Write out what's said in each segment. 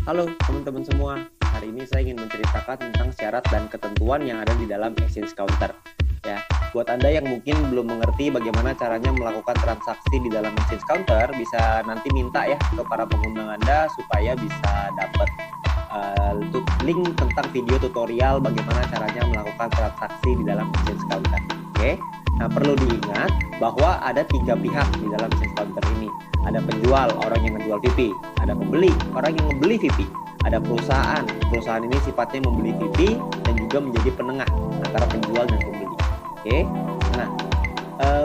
Halo teman-teman semua, hari ini saya ingin menceritakan tentang syarat dan ketentuan yang ada di dalam exchange counter. Ya, buat Anda yang mungkin belum mengerti bagaimana caranya melakukan transaksi di dalam exchange counter, bisa nanti minta ya ke para pengguna Anda supaya bisa dapat link tentang video tutorial bagaimana caranya melakukan transaksi di dalam exchange counter. Oke. Nah, perlu diingat bahwa ada 3 pihak di dalam exchange counter ini. Ada penjual, orang yang menjual VP. Ada pembeli, orang yang membeli VP. Ada perusahaan. Perusahaan ini sifatnya membeli VP dan juga menjadi penengah antara penjual dan pembeli. Oke. Nah,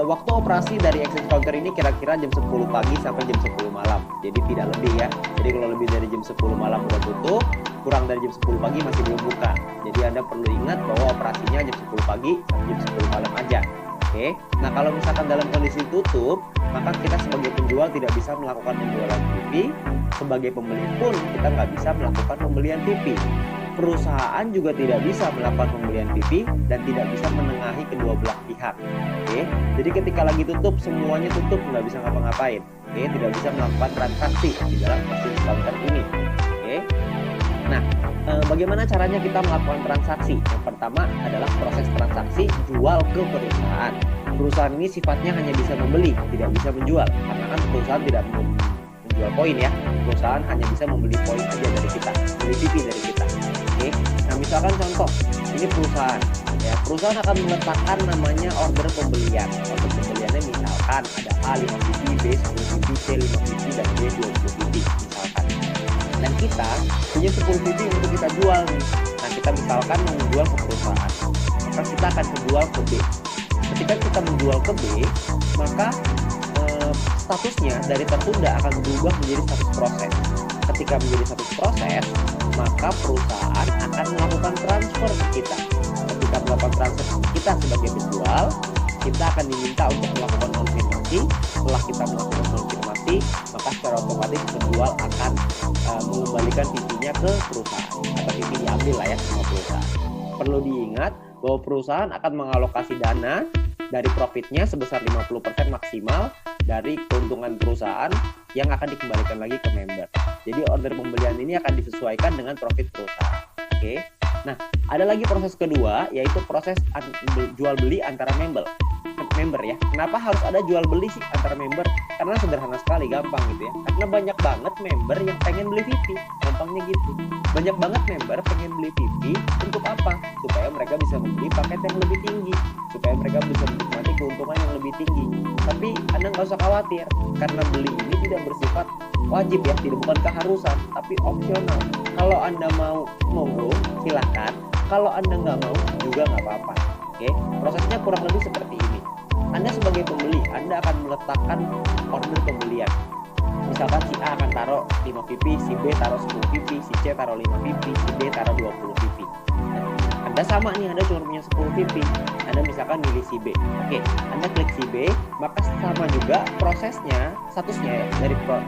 waktu operasi dari exchange counter ini kira-kira jam 10 pagi sampai jam 10 malam. Jadi tidak lebih ya. Jadi kalau lebih dari jam 10 malam udah tutup, kurang dari jam 10 pagi masih belum buka. Jadi Anda perlu ingat bahwa operasinya jam 10 pagi sampai jam 10 malam aja. Oke. Nah, kalau misalkan dalam kondisi tutup, maka kita sebagai penjual tidak bisa melakukan penjualan TV. Sebagai pembeli pun kita nggak bisa melakukan pembelian TV. Perusahaan juga tidak bisa melakukan pembelian TV dan tidak bisa menengahi kedua belah pihak. Oke. Jadi ketika lagi tutup, semuanya tutup, nggak bisa ngapa-ngapain. Oke. Tidak bisa melakukan transaksi di dalam exchange counter ini. Oke. Nah, bagaimana caranya kita melakukan transaksi? Yang pertama adalah proses transaksi jual ke perusahaan. Perusahaan ini sifatnya hanya bisa membeli, tidak bisa menjual. Karena kan perusahaan tidak menjual poin ya. Perusahaan hanya bisa membeli poin aja dari kita, beli TV dari kita. Oke. Nah, misalkan contoh, ini perusahaan. Ya, perusahaan akan meletakkan namanya order pembelian. Order pembeliannya misalkan ada A 5 VP, B 10 VP, C 5 VP, dan D 20 VP misalkan. Dan kita punya 10 VP untuk kita jual nih. Nah, kita misalkan mau menjual ke perusahaan, maka kita akan menjual ke B. Ketika kita menjual ke B, maka statusnya dari tertunda akan berubah menjadi status proses. Ketika menjadi status proses, maka perusahaan akan melakukan transfer ke kita. Ketika melakukan transfer ke kita sebagai penjual, kita akan diminta untuk melakukan konfirmasi. Setelah kita melakukan konfirmasi, maka secara otomatis penjual akan mengembalikan VP-nya ke perusahaan atau VP diambil lah ya sama perusahaan. Perlu diingat bahwa perusahaan akan mengalokasi dana dari profitnya sebesar 50% maksimal dari keuntungan perusahaan yang akan dikembalikan lagi ke member. Jadi order pembelian ini akan disesuaikan dengan profit perusahaan. Oke. Nah, ada lagi proses kedua, yaitu proses jual beli antara member ya. Kenapa harus ada jual beli sih antara member? Karena sederhana sekali, gampang gitu ya. Karena banyak banget member yang pengen beli VP, gampangnya gitu. Banyak banget member pengen beli VP untuk apa? Supaya mereka bisa membeli paket yang lebih tinggi, supaya mereka bisa menikmati keuntungan yang lebih tinggi. Tapi Anda nggak usah khawatir, karena beli ini tidak bersifat wajib ya, tidak bukan keharusan, tapi opsional. Kalau Anda mau, monggo, silakan. Kalau Anda nggak mau, juga nggak apa-apa. Oke, prosesnya kurang lebih seperti ini. Anda sebagai pembeli, Anda akan meletakkan order pembelian. Misalkan si A akan taruh 5 VP, si B taruh 10 VP, si C taruh 5 VP, si D taruh 20 VP. Nah, Anda sama nih, Anda cuma punya 10 VP. Anda misalkan milih si B. Oke, Anda klik si B, maka sama juga prosesnya, statusnya ya,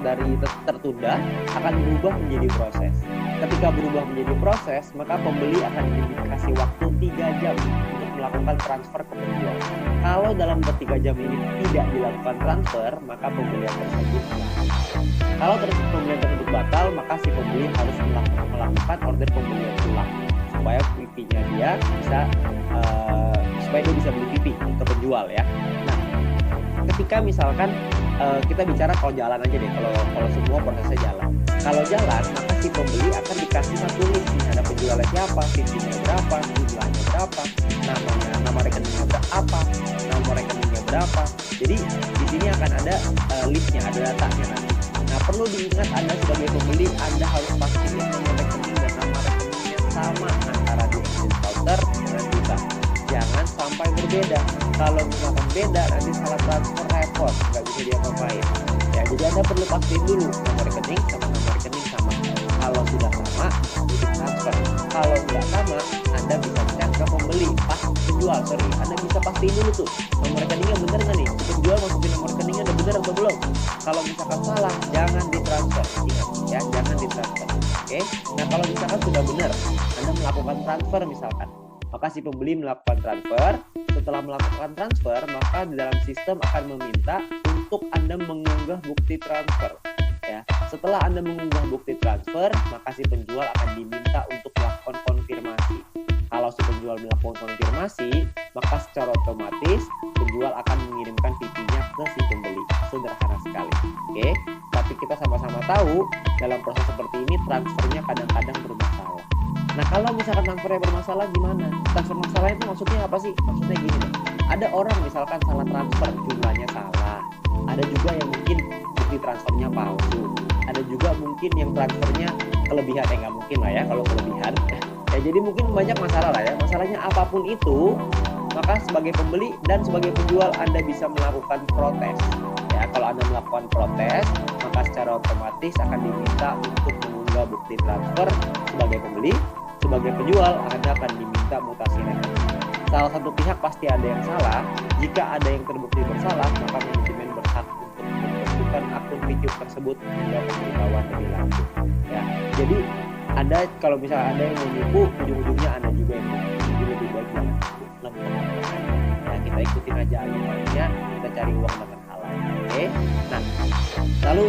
dari tertunda akan berubah menjadi proses. Ketika berubah menjadi proses, maka pembeli akan dikasih waktu 3 jam untuk melakukan transfer ke penjual. Kalau dalam 3 jam ini tidak dilakukan transfer, maka pembelian tersebut batal. Kalau pembelian tersebut batal, maka si pembeli harus melakukan order pembelian ulang supaya VP-nya dia bisa supaya dia bisa beli VP ke penjual ya. Nah, ketika misalkan kita bicara kalau jalan aja deh, kalau semua prosesnya jalan. Kalau jalan, maka si pembeli akan dikasih satu list nih, ada penjualnya siapa, VP-nya berapa, jumlahnya berapa, nama rekeningnya berapa, nama rekeningnya berapa. Jadi di sini akan ada listnya, ada datanya nanti. Nah, perlu diingat Anda sebagai pembeli, Anda harus pastiin nomor rekening dan nama rekeningnya sama antara di exchange counter dengan kita. Jangan sampai berbeda. Kalau misalkan beda, nanti salah transfer repot, nggak bisa diapa-apain. Ya, jadi Anda perlu pastiin dulu nomor rekening sama nomor rekening sama. Kalau sudah sama, bisa transfer. Kalau nggak sama, Anda bisa cek ke pembeli, penjual, Anda bisa pastiin dulu tuh nomor rekeningnya bener nggak nih? Penjual masukin nomor rekeningnya udah bener atau belum? Kalau misalkan salah, jangan ditransfer. Ingat ya, jangan ditransfer. Oke? Nah, kalau misalkan sudah benar, Anda melakukan transfer misalkan, maka si pembeli melakukan transfer. Setelah melakukan transfer, maka di dalam sistem akan meminta untuk Anda mengunggah bukti transfer. Ya, Setelah Anda mengunggah bukti transfer, maka si penjual akan diminta untuk melakukan konfirmasi. Kalau si penjual melakukan konfirmasi, maka secara otomatis penjual akan mengirimkan PP-nya ke si pembeli. Sederhana sekali. Oke, tapi kita sama-sama tahu dalam proses seperti ini transfernya kadang-kadang bermasalah. Nah, kalau misalkan transfernya bermasalah gimana? Transfer masalah itu maksudnya apa sih? Maksudnya gini nih. Ada orang misalkan salah transfer, jumlahnya salah. Ada juga yang mungkin bukti transfernya palsu. Ada juga mungkin yang transfernya kelebihan, nggak mungkin lah ya kalau kelebihan. Ya jadi mungkin banyak masalah lah ya. Masalahnya apapun itu, maka sebagai pembeli dan sebagai penjual Anda bisa melakukan protes. Ya, kalau Anda melakukan protes, maka secara otomatis akan diminta untuk mengunggah bukti transfer sebagai pembeli, sebagai penjual Anda akan diminta mutasi rekening. Salah satu pihak pasti ada yang salah. Jika ada yang terbukti bersalah, maka manajemen berhak untuk membersihkan akun video tersebut hingga pemberitahuan lebih lanjut. Ya, jadi Anda kalau misalnya Anda yang menipu, ujung-ujungnya Anda juga yang menipu. Jadi lebih baik jangan lempeng. Ya, kita ikutin aja aturannya, kita cari uang dengan halal. Oke. Nah, lalu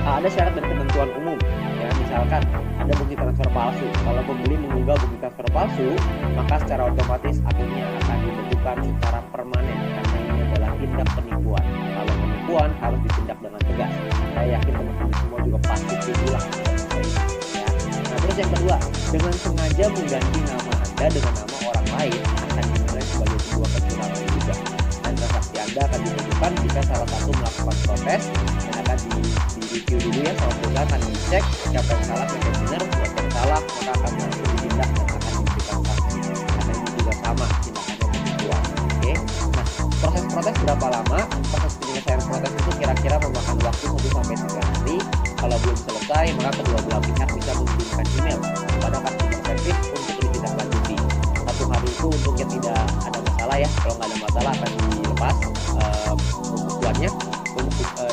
ada syarat dan ketentuan umum. Ya, misalkan ada bukti transfer palsu. Kalau pembeli mengunggah bukti transfer palsu, maka secara otomatis akunnya akan dibekukan secara permanen karena ini adalah tindak penipuan. Kalau penipuan harus ditindak dengan tegas. Saya yakin teman-teman semua juga pasti bilang. Nah, terus yang kedua, dengan sengaja mengganti nama Anda dengan nama orang lain akan dinilai sebagai sebuah kecurangan juga. Dan transaksi Anda akan dibekukan jika salah satu melakukan protes dan akan di-review dulu ya sama perusahaan, akan dicek siapa yang salah, siapa yang benar, siapa yang salah, maka akan langsung ditindak dan akan diberikan sanksi. Karena ini juga sama tindakannya penipuan. Oke. Nah, proses protes berapa lama? Proses penyelesaian protes itu kira-kira memakan waktu 1-3 hari. Kalau belum selesai, maka kedua belah pihak bisa mengirimkan email kepada customer service untuk ditindaklanjuti. 1 hari itu untuk yang tidak ada masalah ya. Kalau nggak ada masalah akan dilepas pembukuannya,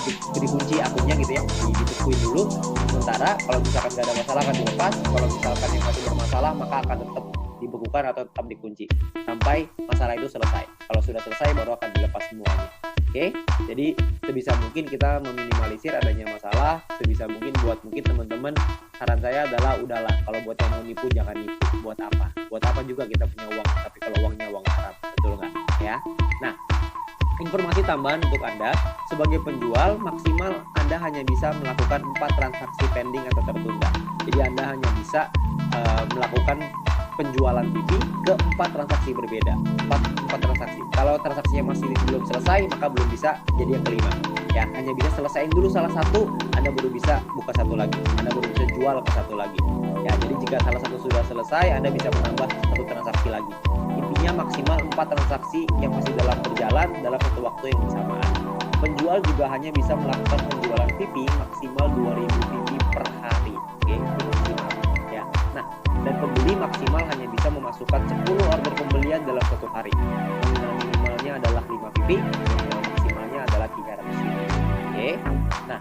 diberi kunci akunnya gitu ya, dibekuin dulu. Sementara kalau misalkan nggak ada masalah akan dilepas. Kalau misalkan yang masih bermasalah maka akan tetap dibekukan atau tetap dikunci sampai masalah itu selesai. Kalau sudah selesai baru akan dilepas semuanya. Oke, jadi sebisa mungkin kita meminimalisir adanya masalah. Sebisa mungkin buat mungkin teman-teman, saran saya adalah udahlah, kalau buat yang mau nipu jangan nipu. Buat apa? Buat apa juga kita punya uang, tapi kalau uangnya uang haram, betul nggak? Ya. Nah, informasi tambahan untuk Anda, sebagai penjual maksimal Anda hanya bisa melakukan 4 transaksi pending atau tertunda. Jadi Anda hanya bisa melakukan penjualan TV ke 4 transaksi berbeda. 4 transaksi. Kalau transaksinya masih belum selesai, maka belum bisa jadi yang kelima. Ya, hanya bisa selesaiin dulu salah satu, Anda baru bisa buka satu lagi. Anda baru bisa jual ke satu lagi. Ya, jadi jika salah satu sudah selesai, Anda bisa menambah 1 transaksi lagi. Intinya maksimal 4 transaksi yang masih dalam berjalan dalam satu waktu yang bersamaan. Penjual juga hanya bisa melakukan penjualan PP maksimal 2.000 PP per hari. Oke, itu maksimal. Ya. Nah, dan pembeli maksimal hanya bisa memasukkan 10 order pembelian dalam satu hari. Nominal minimalnya adalah 5 PP, nominal maksimalnya adalah 300 PP. Oke. Nah,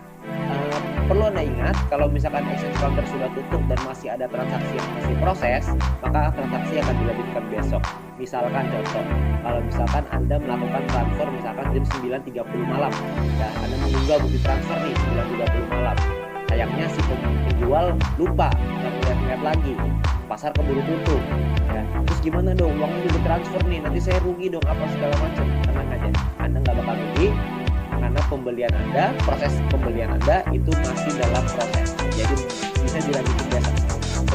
perlu Anda ingat kalau misalkan exchange counter sudah tutup dan masih ada transaksi yang masih proses, maka transaksi akan dilanjutkan besok. Misalkan contoh, kalau misalkan Anda melakukan transfer misalkan jam 9.30 malam, ya Anda mengunggah bukti transfer nih 9.30 malam. Sayangnya si penjual lupa, nggak ngeliat lagi, pasar keburu tutup. Ya. Terus gimana dong? Uangnya udah transfer nih, nanti saya rugi dong apa segala macam. Tenang aja, Anda nggak bakal rugi karena pembelian Anda, proses pembelian Anda itu masih dalam proses. Jadi bisa dilanjutin besok.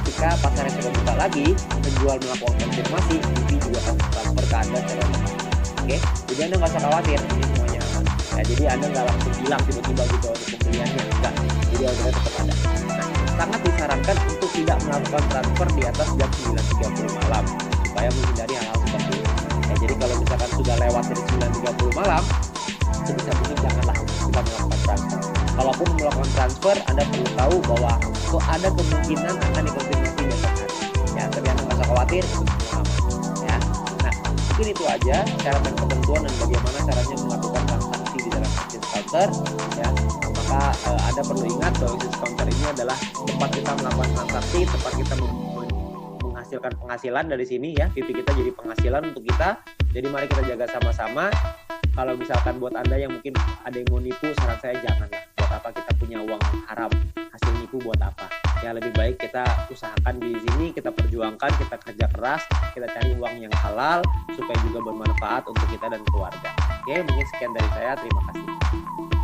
Ketika pasarnya sudah buka lagi, penjual melakukan konfirmasi, BP juga akan transfer ke Anda secara otomatis. Oke, jadi Anda nggak usah khawatir, ini semuanya aman. Ya, jadi Anda nggak langsung hilang tiba-tiba gitu untuk pembeliannya, enggak. Jadi ordernya tetap ada. Nah, sangat disarankan untuk tidak melakukan transfer di atas jam 9.30 malam supaya menghindari hal-hal seperti ini. Ya, jadi kalau misalkan sudah lewat dari 9.30 malam, sebisa mungkin janganlah kita melakukan transfer. Kalaupun melakukan transfer, Anda perlu tahu bahwa ada kemungkinan akan dikonfirmasi besok hari. Ya, tapi Anda nggak usah khawatir, itu semua aman. Ya, nah mungkin itu aja syarat dan ketentuan dan bagaimana caranya melakukan transaksi di dalam exchange counter. Ya, maka Anda perlu ingat bahwa exchange counter ini adalah tempat kita melakukan transaksi, tempat kita menghasilkan penghasilan dari sini ya. PP kita jadi penghasilan untuk kita. Jadi mari kita jaga sama-sama. Kalau misalkan buat Anda yang mungkin ada yang mau nipu, saran saya janganlah. Buat apa kita punya uang haram, hasil nipu buat apa. Ya lebih baik kita usahakan di sini, kita perjuangkan, kita kerja keras, kita cari uang yang halal supaya juga bermanfaat untuk kita dan keluarga. Oke, mungkin sekian dari saya, terima kasih.